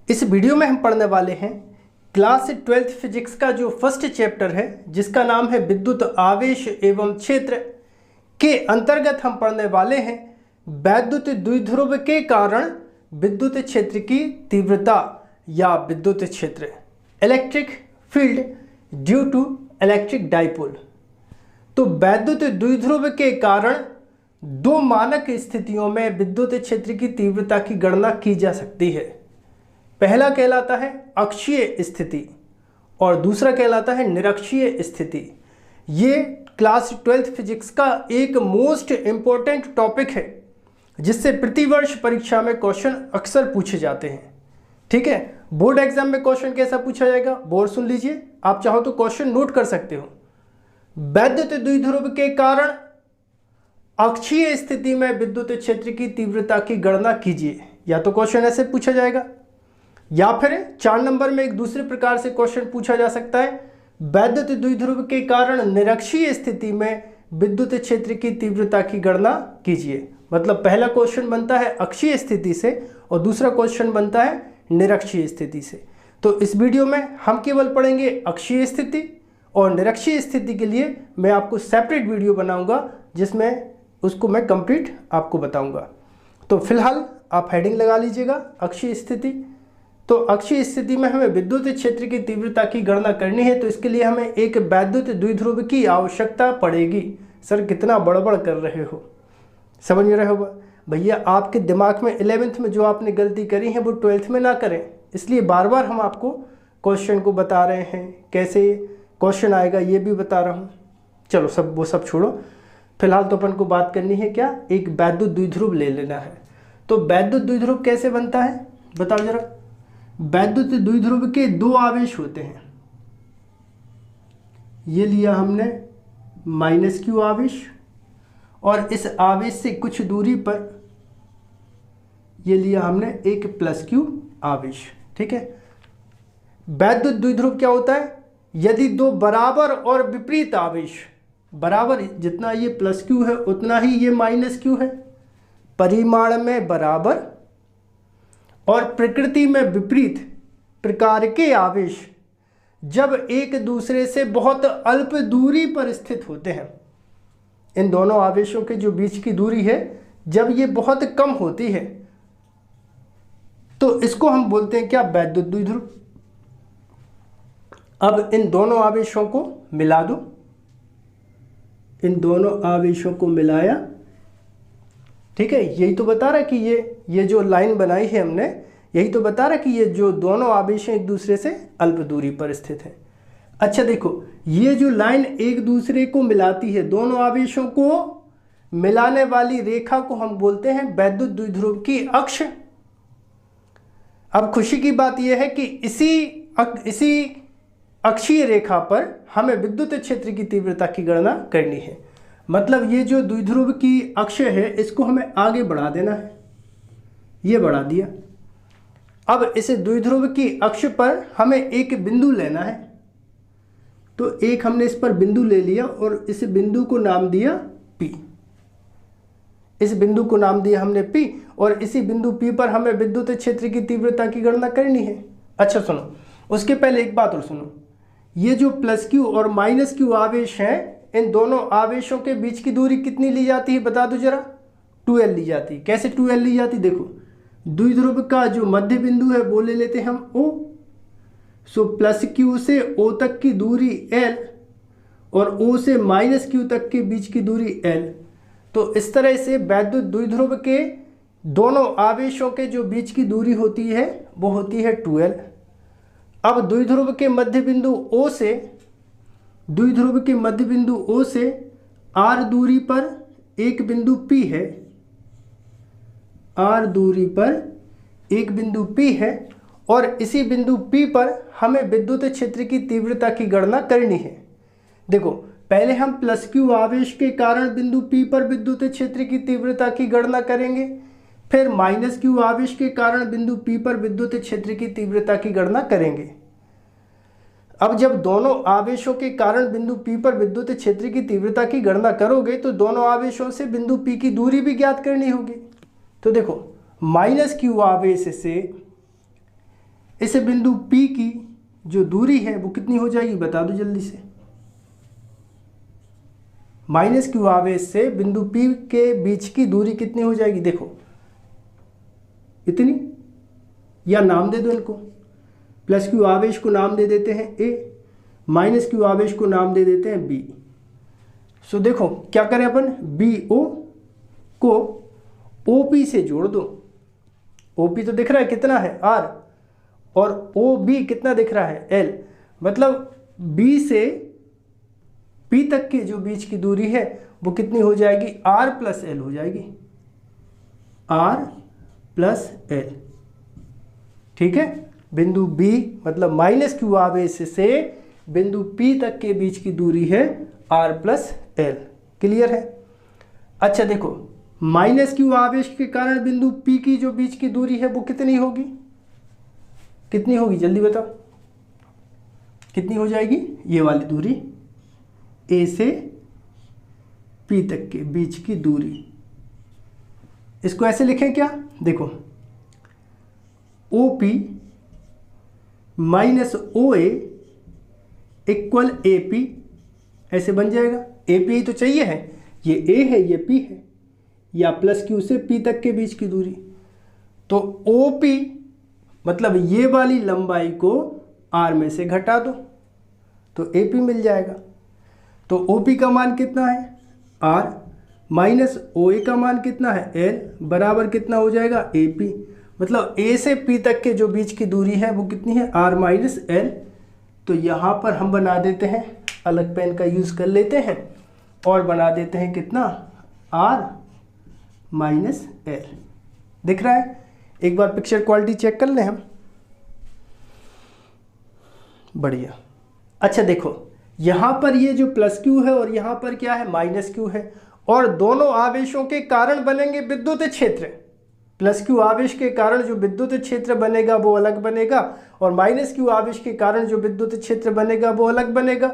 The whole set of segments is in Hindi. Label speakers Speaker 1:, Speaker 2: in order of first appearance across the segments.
Speaker 1: इस वीडियो में हम पढ़ने वाले हैं क्लास 12th फिजिक्स का जो फर्स्ट चैप्टर है जिसका नाम है विद्युत आवेश एवं क्षेत्र के अंतर्गत हम पढ़ने वाले हैं वैद्युत द्विध्रुव के कारण विद्युत क्षेत्र की तीव्रता या विद्युत क्षेत्र electric field due to electric dipole. तो वैद्युत द्विध्रुव के कारण दो मानक स्थितियों में विद्युत क्षेत्र की तीव्रता की गणना की जा सकती है। पहला कहलाता है अक्षीय स्थिति और दूसरा कहलाता है निरक्षीय स्थिति। ये क्लास 12th फिजिक्स का एक मोस्ट इम्पोर्टेंट टॉपिक है जिससे प्रतिवर्ष परीक्षा में क्वेश्चन अक्सर पूछे जाते हैं। ठीक है, बोर्ड एग्जाम में क्वेश्चन कैसा पूछा जाएगा बोर्ड सुन लीजिए, आप चाहो तो क्वेश्चन नोट कर सकते हो। वैद्युत द्विध्रुव के कारण अक्षीय स्थिति में विद्युत क्षेत्र की तीव्रता की गणना कीजिए, या तो क्वेश्चन ऐसे पूछा जाएगा या फिर 4 नंबर में एक दूसरे प्रकार से क्वेश्चन पूछा जा सकता है वैद्युत द्विध्रुव के कारण निरक्षीय स्थिति में विद्युत क्षेत्र की तीव्रता की गणना कीजिए। मतलब पहला क्वेश्चन बनता है अक्षीय स्थिति से और दूसरा क्वेश्चन बनता है निरक्षीय स्थिति से। तो इस वीडियो में हम केवल पढ़ेंगे अक्षीय स्थिति और निरक्षीय स्थिति के लिए मैं आपको सेपरेट वीडियो बनाऊंगा जिसमें उसको मैं कंप्लीट आपको बताऊंगा। तो फिलहाल आप हेडिंग लगा लीजिएगा अक्षीय स्थिति। तो अक्षीय स्थिति में हमें विद्युत क्षेत्र की तीव्रता की गणना करनी है, तो इसके लिए हमें एक वैद्युत द्विध्रुव की आवश्यकता पड़ेगी। सर कितना बड़बड़ कर रहे हो, समझ रहे हो भैया? आपके दिमाग में 11th में जो आपने गलती करी है वो 12th में ना करें, इसलिए बार बार हम आपको क्वेश्चन को बता रहे हैं, कैसे क्वेश्चन आएगा ये भी बता रहा हूँ। चलो सब वो सब छोड़ो, फिलहाल तो अपन को बात करनी है क्या, एक वैद्युत द्विध्रुव ले लेना है। तो वैद्युत द्विध्रुव कैसे बनता है बताओ जरा। वैद्युत द्विध्रुव के दो आवेश होते हैं, ये लिया हमने -q आवेश और इस आवेश से कुछ दूरी पर ये लिया हमने एक +q आवेश। ठीक है, वैद्युत द्विध्रुव क्या होता है, यदि दो बराबर और विपरीत आवेश, बराबर जितना ये +q है उतना ही ये -q है, परिमाण में बराबर और प्रकृति में विपरीत प्रकार के आवेश जब एक दूसरे से बहुत अल्प दूरी पर स्थित होते हैं, इन दोनों आवेशों के जो बीच की दूरी है जब ये बहुत कम होती है तो इसको हम बोलते हैं क्या, वैद्युत द्विध्रुव। अब इन दोनों आवेशों को मिला दो, इन दोनों आवेशों को मिलाया। ठीक है, यही तो बता रहा है कि ये जो लाइन बनाई है हमने, यही तो बता रहा है कि ये जो दोनों आवेश हैं एक दूसरे से अल्प दूरी पर स्थित हैं। अच्छा देखो, ये जो लाइन एक दूसरे को मिलाती है, दोनों आवेशों को मिलाने वाली रेखा को हम बोलते हैं वैद्युत द्विध्रुव की अक्ष। अब खुशी की बात यह है कि इसी अक्षीय रेखा पर हमें विद्युत क्षेत्र की तीव्रता की गणना करनी है। मतलब ये जो द्विध्रुव की अक्ष है इसको हमें आगे बढ़ा देना है, ये बढ़ा दिया। अब इस द्विध्रुव की अक्ष पर हमें एक बिंदु लेना है, तो एक हमने इस पर बिंदु ले लिया और इस बिंदु को नाम दिया P। इस बिंदु को नाम दिया हमने P और इसी बिंदु P पर हमें विद्युत क्षेत्र की तीव्रता की गणना करनी है। अच्छा सुनो, उसके पहले एक बात और सुनो, ये जो +q और -q आवेश हैं, इन दोनों आवेशों के बीच की दूरी कितनी ली जाती है बता दो जरा। 2l ली जाती है। कैसे 2l ली जाती, देखो द्विध्रुव का जो मध्य बिंदु है वो ले लेते हैं हम O, सो +q से O तक की दूरी l और O से -q तक के बीच की दूरी l। तो इस तरह से वैद्युत द्विध्रुव के दोनों आवेशों के जो बीच की दूरी होती है वो होती है 2l। अब द्विध्रुव के मध्य बिंदु O से, द्विध्रुव के मध्य बिंदु O से r दूरी पर एक बिंदु P है, r दूरी पर एक बिंदु P है और इसी बिंदु P पर हमें विद्युत क्षेत्र की तीव्रता की गणना करनी है। देखो पहले हम +q आवेश के कारण बिंदु P पर विद्युत क्षेत्र की तीव्रता की गणना करेंगे, फिर -q आवेश के कारण बिंदु P पर विद्युत क्षेत्र की तीव्रता की गणना करेंगे। अब जब दोनों आवेशों के कारण बिंदु P पर विद्युत क्षेत्र की तीव्रता की गणना करोगे तो दोनों आवेशों से बिंदु P की दूरी भी ज्ञात करनी होगी। तो देखो -q आवेश से इस बिंदु P की जो दूरी है वो कितनी हो जाएगी, बता दो जल्दी से। माइनस क्यू आवेश से बिंदु P के बीच की दूरी कितनी हो जाएगी, देखो इतनी, या नाम दे दो इनको। प्लस क्यू आवेश को नाम दे देते हैं A, माइनस क्यू आवेश को नाम दे देते हैं B। सो देखो क्या करें अपन, BO को OP से जोड़ दो। OP तो दिख रहा है कितना है R, और OB कितना दिख रहा है L। मतलब B से P तक की जो बीच की दूरी है वो कितनी हो जाएगी, R प्लस L हो जाएगी, R प्लस L। ठीक है, बिंदु B मतलब माइनस क्यू आवेश से बिंदु P तक के बीच की दूरी है R प्लस L। क्लियर है। अच्छा देखो, माइनस क्यू आवेश के कारण बिंदु P की जो बीच की दूरी है वो कितनी होगी, कितनी होगी जल्दी बताओ, कितनी हो जाएगी, ये वाली दूरी A से P तक के बीच की दूरी। इसको ऐसे लिखें क्या, देखो OP minus OA equal AP, ऐसे बन जाएगा। AP ही तो चाहिए है, ये A है ये P है, या प्लस Q से P तक के बीच की दूरी। तो OP मतलब ये वाली लंबाई को R में से घटा दो तो AP मिल जाएगा। तो OP का मान कितना है R, माइनस OA का मान कितना है L, बराबर कितना हो जाएगा AP। मतलब A से P तक के जो बीच की दूरी है वो कितनी है, R माइनस L। तो यहाँ पर हम बना देते हैं, अलग पेन का यूज़ कर लेते हैं और बना देते हैं कितना, R माइनस L। दिख रहा है, एक बार पिक्चर क्वालिटी चेक कर लें हम। बढ़िया। अच्छा देखो, यहाँ पर ये जो प्लस क्यू है और यहाँ पर क्या है, माइनस क्यू है, और दोनों आवेशों के कारण बनेंगे विद्युत क्षेत्र। प्लस क्यू आवेश के कारण जो विद्युत क्षेत्र बनेगा वो अलग बनेगा, और माइनस क्यू आवेश के कारण जो विद्युत क्षेत्र बनेगा वो अलग बनेगा।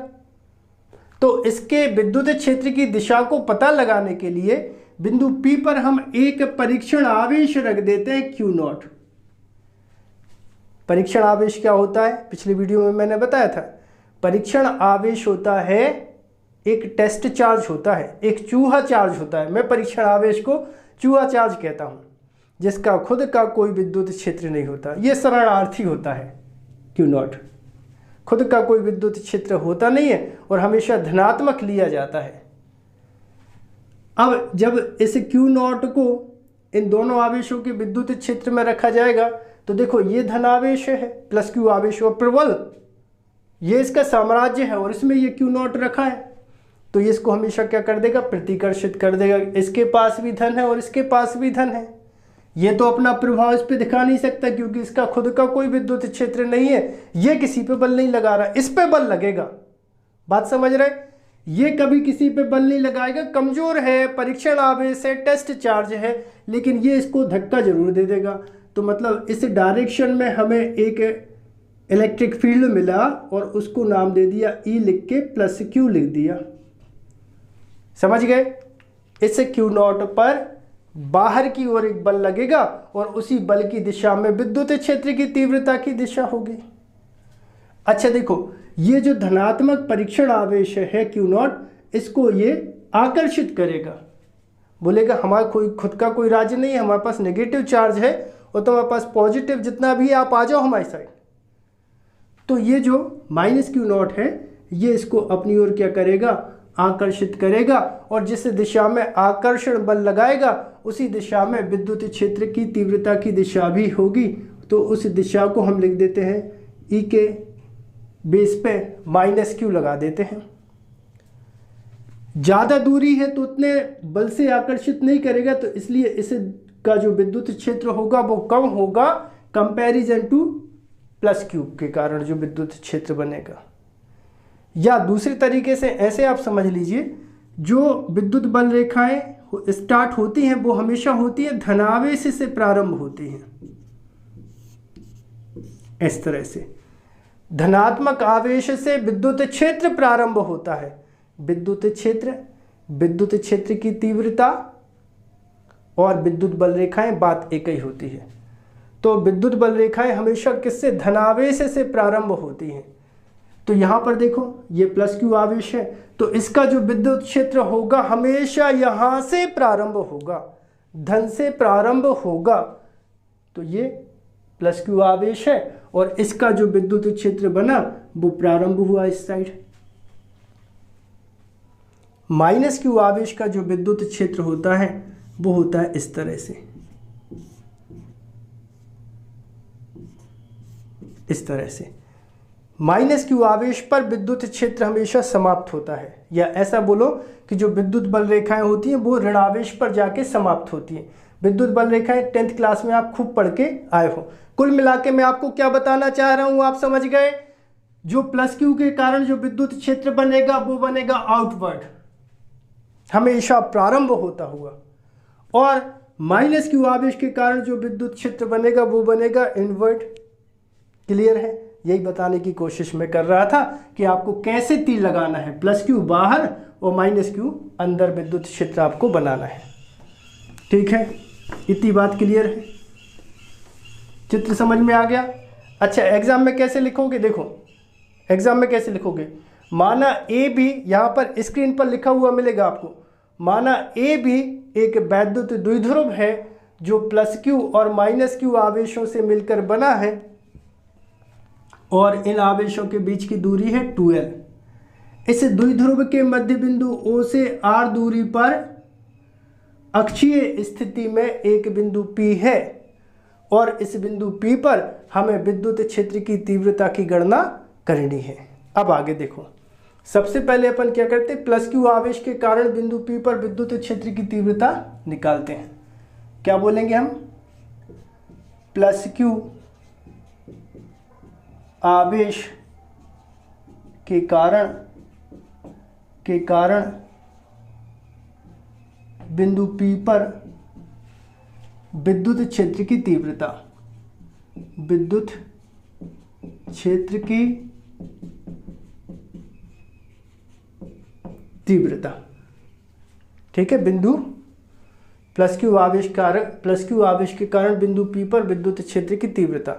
Speaker 1: तो इसके विद्युत क्षेत्र की दिशा को पता लगाने के लिए बिंदु P पर हम एक परीक्षण आवेश रख देते हैं Q0। परीक्षण आवेश क्या होता है, पिछली वीडियो में मैंने बताया था। परीक्षण आवेश होता है एक टेस्ट चार्ज होता है, एक चूहा चार्ज होता है। मैं परीक्षण आवेश को चूहा चार्ज कहता हूं, जिसका खुद का कोई विद्युत क्षेत्र नहीं होता। यह शरणार्थी होता है Q0, खुद का कोई विद्युत क्षेत्र होता नहीं है और हमेशा धनात्मक लिया जाता है। अब जब इस Q0 को इन दोनों आवेशों के विद्युत क्षेत्र में रखा जाएगा तो देखो ये धनावेश है प्लस Q आवेश, और प्रबल ये इसका साम्राज्य है और इसमें ये Q0 रखा है, तो ये इसको हमेशा क्या कर देगा, प्रतिकर्षित कर देगा। इसके पास भी धन है और इसके पास भी धन है। ये तो अपना प्रभाव इस पे दिखा नहीं सकता क्योंकि इसका खुद का कोई विद्युत क्षेत्र नहीं है। ये किसी पे बल नहीं लगा रहा, इस पे बल लगेगा। बात समझ रहे, ये कभी किसी पे बल नहीं लगाएगा, कमजोर है, परीक्षण आवेश है, टेस्ट चार्ज है, लेकिन ये इसको धक्का जरूर दे देगा। तो मतलब इस डायरेक्शन में हमें एक इलेक्ट्रिक फील्ड मिला और उसको नाम दे दिया E लिख के प्लस Q लिख दिया। समझ गए। इस Q0 पर बाहर की ओर एक बल लगेगा और उसी बल की दिशा में विद्युत क्षेत्र की तीव्रता की दिशा होगी। अच्छा देखो, ये जो धनात्मक परीक्षण आवेश है Q0, इसको ये आकर्षित करेगा। बोलेगा हमारा कोई खुद का कोई राज्य नहीं है, हमारे पास नेगेटिव चार्ज है और तुम्हारे पास पॉजिटिव, जितना भी आप आ जाओ हमारी साइड। तो ये जो माइनस Q0 है ये इसको अपनी ओर क्या करेगा, आकर्षित करेगा, और जिस दिशा में आकर्षण बल लगाएगा उसी दिशा में विद्युत क्षेत्र की तीव्रता की दिशा भी होगी। तो उस दिशा को हम लिख देते हैं E के बेस पे माइनस Q लगा देते हैं। ज़्यादा दूरी है तो उतने बल से आकर्षित नहीं करेगा, तो इसलिए इसका जो विद्युत क्षेत्र होगा वो कम होगा कंपैरिजन टू प्लस Q के कारण जो विद्युत क्षेत्र बनेगा। या दूसरे तरीके से ऐसे आप समझ लीजिए, जो विद्युत बल रेखाएं स्टार्ट होती हैं वो हमेशा होती है धनावेश से प्रारंभ होती हैं। इस तरह से धनात्मक आवेश से विद्युत क्षेत्र प्रारंभ होता है। विद्युत क्षेत्र की तीव्रता और विद्युत बल रेखाएं बात एक ही होती है। तो विद्युत बल रेखाएं हमेशा किससे, धनावेश से प्रारंभ होती हैं। तो यहाँ पर देखो ये प्लस क्यू आवेश है, तो इसका जो विद्युत क्षेत्र होगा हमेशा यहाँ से प्रारंभ होगा, धन से प्रारंभ होगा। तो ये प्लस क्यू आवेश है और इसका जो विद्युत क्षेत्र बना वो प्रारंभ हुआ इस साइड। माइनस क्यू आवेश का जो विद्युत क्षेत्र होता है वो होता है इस तरह से, इस तरह से। माइनस क्यू आवेश पर विद्युत क्षेत्र हमेशा समाप्त होता है, या ऐसा बोलो कि जो विद्युत बल रेखाएं होती हैं वो ऋणावेश पर जाके समाप्त होती हैं। विद्युत बल रेखाएं 10th क्लास में आप खूब पढ़ के आए हो। कुल मिला के मैं आपको क्या बताना चाह रहा हूं, आप समझ गए। जो प्लस क्यू के कारण जो विद्युत क्षेत्र बनेगा वो बनेगा आउटवर्ड, हमेशा प्रारंभ होता हुआ, और माइनस क्यू आवेश के कारण जो विद्युत क्षेत्र बनेगा वो बनेगा इनवर्ड। क्लियर है? यही बताने की कोशिश मैं कर रहा था कि आपको कैसे तीर लगाना है, प्लस क्यू बाहर और माइनस क्यू अंदर विद्युत क्षेत्र आपको बनाना है। ठीक है, इतनी बात क्लियर है, चित्र समझ में आ गया। अच्छा, एग्जाम में कैसे लिखोगे, देखो एग्जाम में कैसे लिखोगे। माना ए भी, यहाँ पर स्क्रीन पर लिखा हुआ मिलेगा आपको, माना ए भी एक वैद्युत द्विध्रुव है जो प्लस क्यू और माइनस क्यू आवेशों से मिलकर बना है और इन आवेशों के बीच की दूरी है 2l। इस द्विध्रुव के मध्य बिंदु O से r दूरी पर अक्षीय स्थिति में एक बिंदु P है और इस बिंदु P पर हमें विद्युत क्षेत्र की तीव्रता की गणना करनी है। अब आगे देखो, सबसे पहले अपन क्या करते हैं, प्लस क्यू आवेश के कारण बिंदु P पर विद्युत क्षेत्र की तीव्रता निकालते हैं। क्या बोलेंगे हम, प्लस क्यू आवेश के कारण बिंदु P पर विद्युत क्षेत्र की तीव्रता, विद्युत क्षेत्र की तीव्रता। ठीक है, बिंदु प्लस क्यू आवेश के कारण बिंदु P पर विद्युत क्षेत्र की तीव्रता।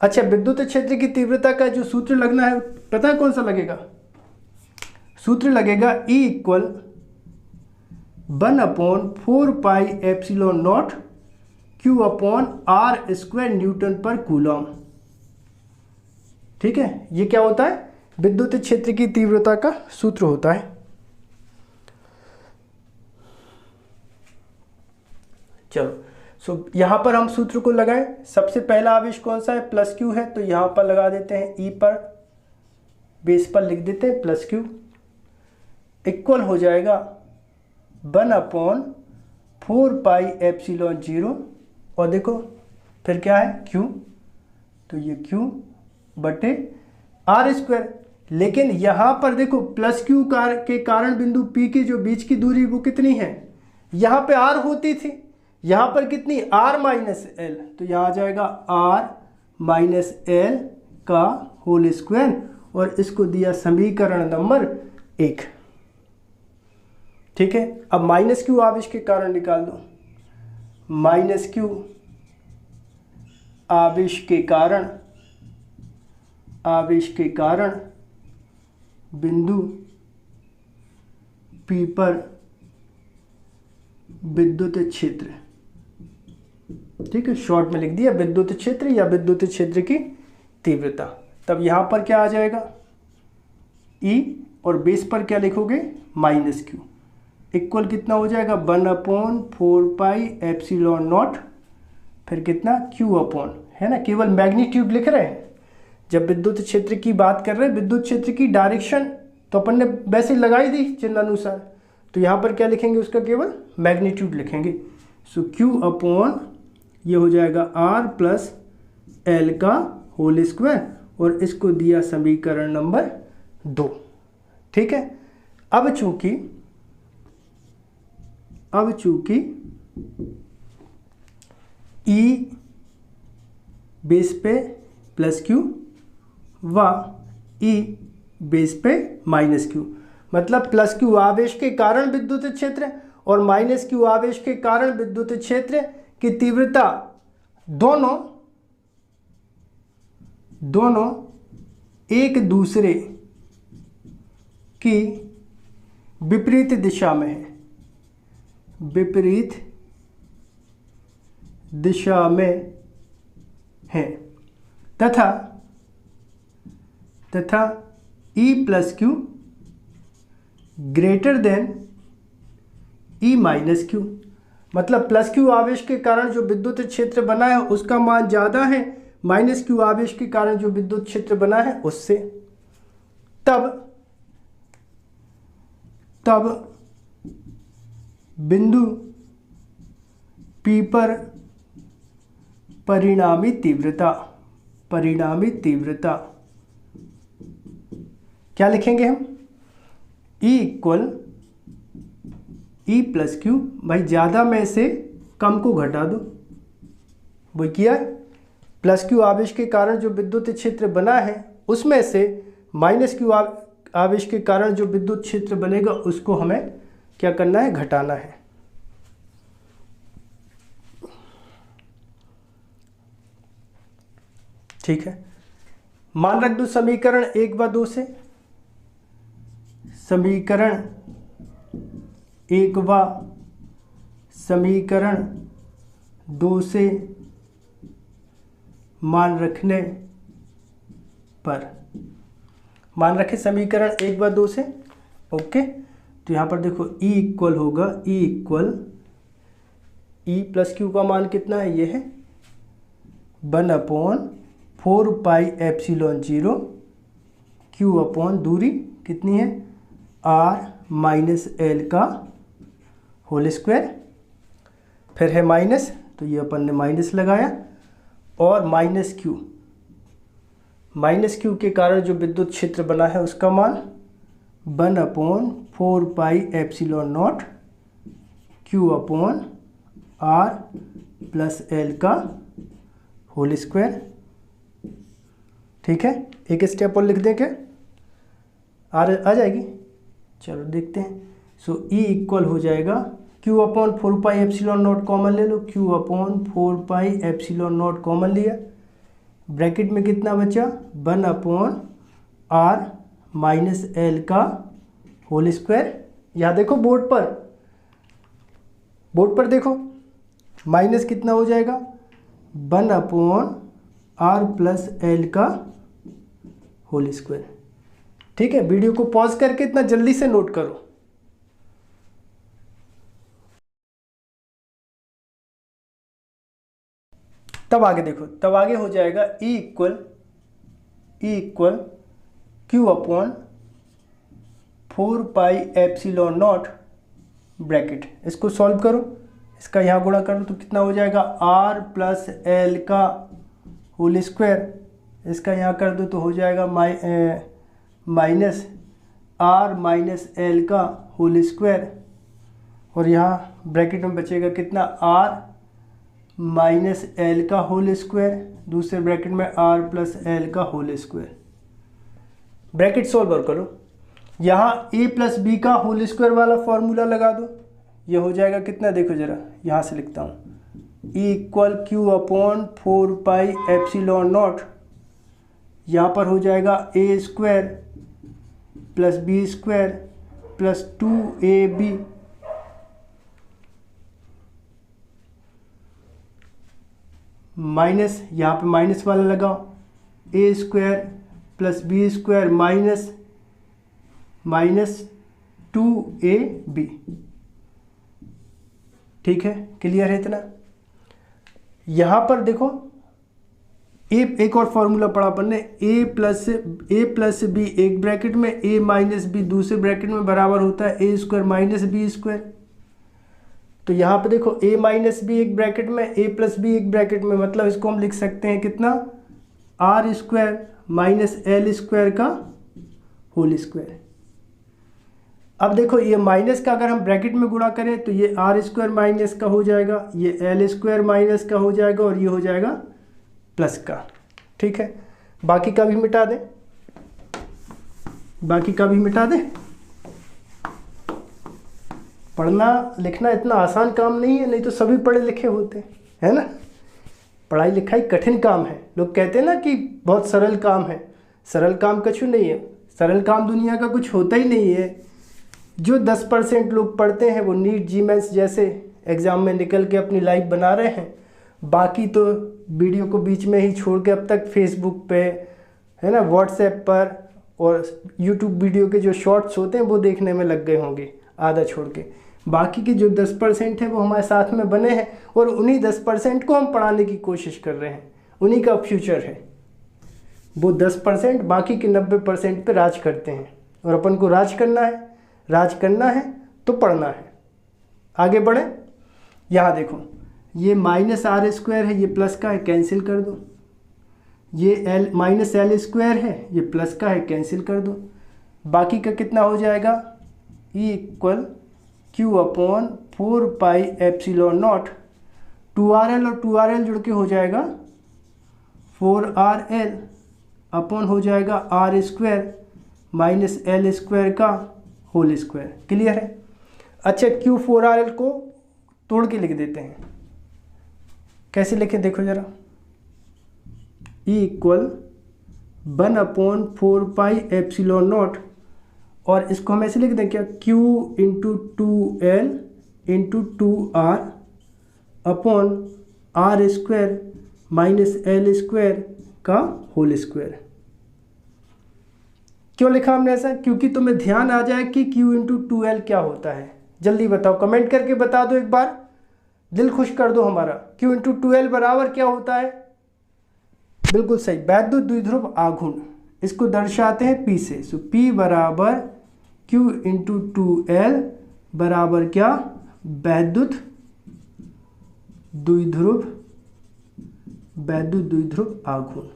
Speaker 1: अच्छा, विद्युत क्षेत्र की तीव्रता का जो सूत्र लगना है पता है कौन सा लगेगा, सूत्र लगेगा E इक्वल 1/4πε0 Q/r² न्यूटन पर कूलम। ठीक है, ये क्या होता है, विद्युत क्षेत्र की तीव्रता का सूत्र होता है। चलो, यहाँ पर हम सूत्र को लगाएं। सबसे पहला आवेश कौन सा है, प्लस क्यू है, तो यहाँ पर लगा देते हैं E पर, बेस पर लिख देते हैं प्लस क्यू, इक्वल हो जाएगा 1/4πε0, और देखो फिर क्या है Q, तो ये Q बटे r²। लेकिन यहाँ पर देखो प्लस क्यू के कारण बिंदु P की जो बीच की दूरी वो कितनी है, यहाँ पे r होती थी, यहाँ पर कितनी, r-l, तो यहाँ आ जाएगा r-l का होल स्क्वायर, और इसको दिया समीकरण नंबर 1। ठीक है, अब माइनस क्यू आवेश के कारण निकाल दो। माइनस क्यू आवेश के कारण बिंदु P पर विद्युत क्षेत्र, ठीक है, शॉर्ट में लिख दिया विद्युत क्षेत्र या विद्युत क्षेत्र की तीव्रता। तब यहां पर क्या आ जाएगा, E, और बेस पर क्या लिखोगे, माइनस क्यू, इक्वल कितना हो जाएगा 1/4πε0, फिर कितना Q/, है ना, केवल मैग्नीट्यूड लिख रहे हैं। जब विद्युत क्षेत्र की बात कर रहे हैं, विद्युत क्षेत्र की डायरेक्शन तो अपन ने वैसे लगाई दी चिन्ह अनुसार, तो यहाँ पर क्या लिखेंगे, उसका केवल मैग्नीट्यूड लिखेंगे। सो Q/, ये हो जाएगा r+l का होल स्क्वायर, और इसको दिया समीकरण नंबर 2। ठीक है, अब चूंकि E बेस पे प्लस क्यू व E बेस पे माइनस क्यू, मतलब प्लस क्यू आवेश के कारण विद्युत क्षेत्र और माइनस क्यू आवेश के कारण विद्युत क्षेत्र की तीव्रता दोनों दोनों एक दूसरे की विपरीत दिशा में है, विपरीत दिशा में है, तथा E plus Q greater than E minus Q. मतलब प्लस क्यू आवेश के कारण जो विद्युत क्षेत्र बना है उसका मान ज़्यादा है माइनस क्यू आवेश के कारण जो विद्युत क्षेत्र बना है उससे। तब बिंदु P पर परिणामी तीव्रता क्या लिखेंगे हम? E equal E plus Q. भाई ज़्यादा में से कम को घटा दो, वो किया प्लस क्यू आवेश के कारण जो विद्युत क्षेत्र बना है उसमें से माइनस क्यू आवेश के कारण जो विद्युत क्षेत्र बनेगा उसको हमें क्या करना है? घटाना है। ठीक है, मान रख दो समीकरण 1 व 2 से, समीकरण 1 व समीकरण 2 से मान रखने पर, मान रखे समीकरण 1 व 2 से। ओके, तो यहाँ पर देखो E इक्वल होगा, E equal E plus Q का मान कितना है? ये है 1/4 पाई एप्सिलॉन 0 Q अपॉन दूरी कितनी है? R माइनस L का होल स्क्वायर। फिर है माइनस, तो ये अपन ने माइनस लगाया, और माइनस क्यू के कारण जो विद्युत क्षेत्र बना है उसका मान 1/4 पाई epsilon not Q upon R plus L का होल स्क्वायर। ठीक है, एक स्टेप और लिख दें क्या? आ जाएगी? चलो देखते हैं। सो E इक्वल हो जाएगा Q upon 4 pi epsilon not common ले लो, Q upon 4 pi epsilon not common लिया, ब्रैकेट में कितना बचा? 1/R माइनस L का होल स्क्वायर। यहाँ देखो बोर्ड पर देखो माइनस कितना हो जाएगा? 1/R प्लस L का होल स्क्वायर। ठीक है, वीडियो को पॉज करके इतना जल्दी से नोट करो। तब आगे देखो, तब आगे हो जाएगा E equal Q upon 4 pi epsilon not bracket. इसको सॉल्व करो, इसका यहाँ गुणा करो तो कितना हो जाएगा? R प्लस L का होल स्क्वायर। इसका यहाँ कर दो तो हो जाएगा माइनस R माइनस L का होल स्क्वायर, और यहाँ ब्रैकेट में बचेगा कितना? R माइनस L का होल स्क्वायर, दूसरे ब्रैकेट में R प्लस L का होल स्क्वायर। ब्रैकेट सॉल्व करो, यहाँ A प्लस बी का होल स्क्वायर वाला फॉर्मूला लगा दो। ये हो जाएगा कितना? देखो जरा, यहाँ से लिखता हूँ, E equal Q upon 4 pi epsilon naught, यहाँ पर हो जाएगा A square plus B square plus 2AB minus, यहाँ पे माइनस वाला लगाओ, A square plus B square minus 2AB। ठीक है, क्लियर है इतना? यहाँ पर देखो एक और फॉर्मूला पढ़ा अपन ने, ए प्लस बी एक ब्रैकेट में, a माइनस बी दूसरे ब्रैकेट में बराबर होता है A square minus B square. तो यहाँ पे देखो a माइनस बी एक ब्रैकेट में, a प्लस बी एक ब्रैकेट में, मतलब इसको हम लिख सकते हैं कितना? R square minus L square का होल स्क्वायर। अब देखो ये माइनस का अगर हम ब्रैकेट में गुणा करें तो ये आर स्क्वायर माइनस का हो जाएगा, ये एल स्क्वायर माइनस का हो जाएगा, और ये हो जाएगा प्लस का। ठीक है, बाकी का भी मिटा दें, बाकी का भी मिटा दें। पढ़ना लिखना इतना आसान काम नहीं है, नहीं तो सभी पढ़े लिखे होते हैं, है ना? पढ़ाई लिखाई कठिन काम है। लोग कहते हैं ना कि बहुत सरल काम है, सरल काम कुछ नहीं है, सरल काम दुनिया का कुछ होता ही नहीं है। जो 10% लोग पढ़ते हैं वो नीट जी मेंस जैसे एग्ज़ाम में निकल के अपनी लाइफ बना रहे हैं, बाकी तो वीडियो को बीच में ही छोड़ के अब तक फेसबुक पे, है ना, व्हाट्सएप पर और यूट्यूब वीडियो के जो शॉर्ट्स होते हैं वो देखने में लग गए होंगे आधा छोड़ के। बाकी के जो 10% है वो हमारे साथ में बने हैं और उन्हीं 10% को हम पढ़ाने की कोशिश कर रहे हैं, उन्हीं का फ्यूचर है। वो 10% बाकी के 90% पे राज करते हैं और अपन को राज करना है तो पढ़ना है। आगे बढ़े। यहाँ देखो, ये -r² है, ये प्लस का है, कैंसिल कर दो। ये -l² है, ये प्लस का है, कैंसिल कर दो। बाकी का कितना हो जाएगा, E = Q/4πε0। 2rl और 2rl जुड़ के हो जाएगा 4rl अपॉन हो जाएगा r² माइनस l² का होल स्क्वायर। क्लियर है। अच्छा, Q4rl को तोड़ के लिख देते हैं। कैसे लिखें देखो जरा, E = 1/4πε0 और इसको हम ऐसे लिख दें क्या, Q × 2l × 2r upon r² minus l² का होल स्क्वायर। क्यों लिखा हमने ऐसा, क्योंकि तुम्हें ध्यान आ जाए कि Q × 2l क्या होता है। जल्दी बताओ, कमेंट करके बता दो, एक बार दिल खुश कर दो हमारा। Q × 2l बराबर क्या होता है, बिल्कुल सही, वैद्युत द्विध्रुव आघूर्ण। इसको दर्शाते हैं P से। सो P बराबर Q × 2l बराबर क्या, वैद्युत द्विध्रुव आघूर्ण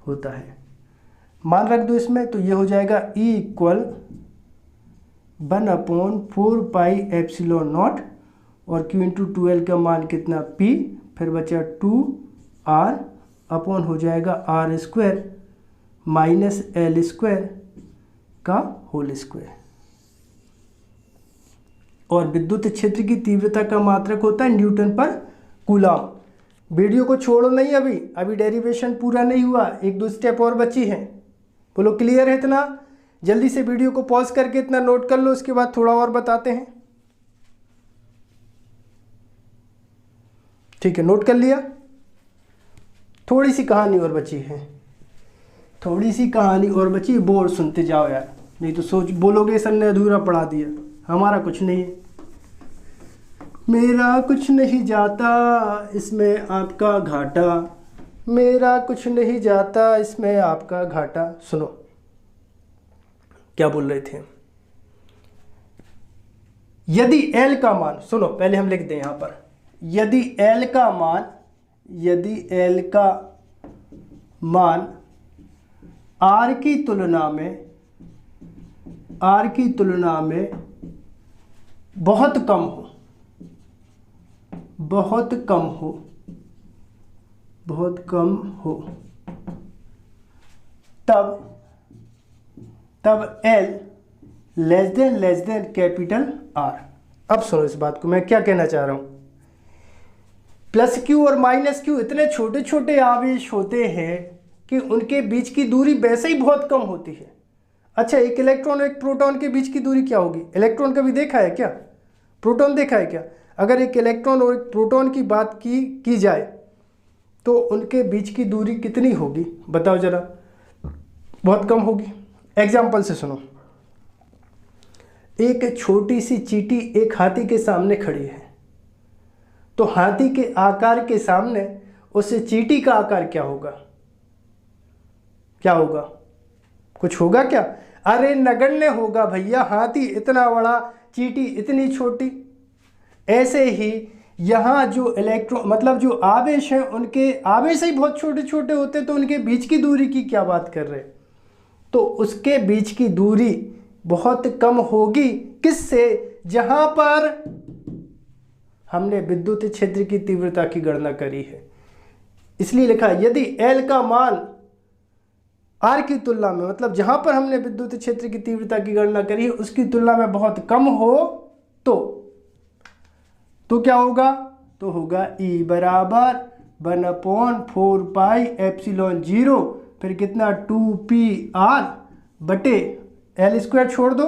Speaker 1: होता है। मान रख दो इसमें, तो ये हो जाएगा E = 1/4πε0 और Q × 2l का मान कितना, P, फिर बचा 2r अपॉन हो जाएगा r² माइनस l² का होल स्क्वायर। और विद्युत क्षेत्र की तीव्रता का मात्रक होता है न्यूटन पर कूलम। वीडियो को छोड़ो नहीं, अभी डेरिवेशन पूरा नहीं हुआ, 1-2 स्टेप और बची है। बोलो क्लियर है इतना। जल्दी से वीडियो को पॉज करके इतना नोट कर लो, उसके बाद थोड़ा और बताते हैं। ठीक है, नोट कर लिया। थोड़ी सी कहानी और बची है, बोर सुनते जाओ यार, नहीं तो बोलोगे सर ने अधूरा पढ़ा दिया। हमारा कुछ नहीं है, मेरा कुछ नहीं जाता इसमें आपका घाटा, मेरा कुछ नहीं जाता इसमें आपका घाटा। सुनो क्या बोल रहे थे। यदि L का मान, सुनो पहले हम लिख दें यहां पर, यदि L का मान R की तुलना में बहुत कम हो तब L less than capital R। अब सुनो इस बात को, मैं क्या कहना चाह रहा हूं। +Q और -Q इतने छोटे छोटे आवेश होते हैं कि उनके बीच की दूरी वैसे ही बहुत कम होती है। अच्छा, एक इलेक्ट्रॉन और एक प्रोटॉन के बीच की दूरी क्या होगी, इलेक्ट्रॉन कभी देखा है क्या, प्रोटॉन देखा है क्या। अगर एक इलेक्ट्रॉन और एक प्रोटॉन की बात की जाए तो उनके बीच की दूरी कितनी होगी बताओ जरा, बहुत कम होगी। एग्जाम्पल से सुनो, एक छोटी सी चींटी एक हाथी के सामने खड़ी है, तो हाथी के आकार के सामने उस चींटी का आकार क्या होगा, कुछ होगा क्या, अरे नगण्य होगा भैया। हाथी इतना बड़ा, चींटी इतनी छोटी। ऐसे ही यहाँ जो इलेक्ट्रॉन मतलब जो आवेश हैं, उनके आवेश ही बहुत छोटे छोटे होते, तो उनके बीच की दूरी की क्या बात कर रहे हैं, तो उसके बीच की दूरी बहुत कम होगी। किससे, जहां पर हमने विद्युत क्षेत्र की तीव्रता की गणना करी है। इसलिए लिखा यदि L का मान R की तुलना में, मतलब जहां पर हमने विद्युत क्षेत्र की तीव्रता की गणना करी है उसकी तुलना में बहुत कम हो तो क्या होगा, तो होगा E बराबर 1/4πε0, फिर कितना 2πr बटे L² छोड़ दो,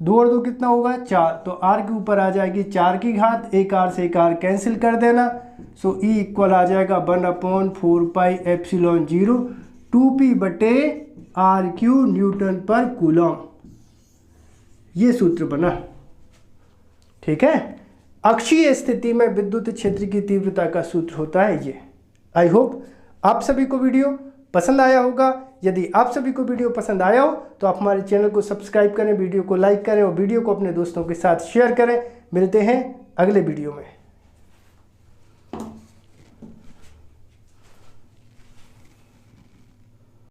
Speaker 1: 2 और 2 कितना होगा 4, तो r के ऊपर आ जाएगी 4 की घात, एक r से एक r कैंसिल कर देना, सो E इक्वल आ जाएगा 1/4πε0 2p बटे r³ न्यूटन पर कूलम। ये सूत्र बना। ठीक है, अक्षीय स्थिति में विद्युत क्षेत्र की तीव्रता का सूत्र होता है ये। आई होप आप सभी को वीडियो पसंद आया होगा। यदि आप सभी को वीडियो पसंद आया हो तो आप हमारे चैनल को सब्सक्राइब करें, वीडियो को लाइक करें और वीडियो को अपने दोस्तों के साथ शेयर करें। मिलते हैं अगले वीडियो में।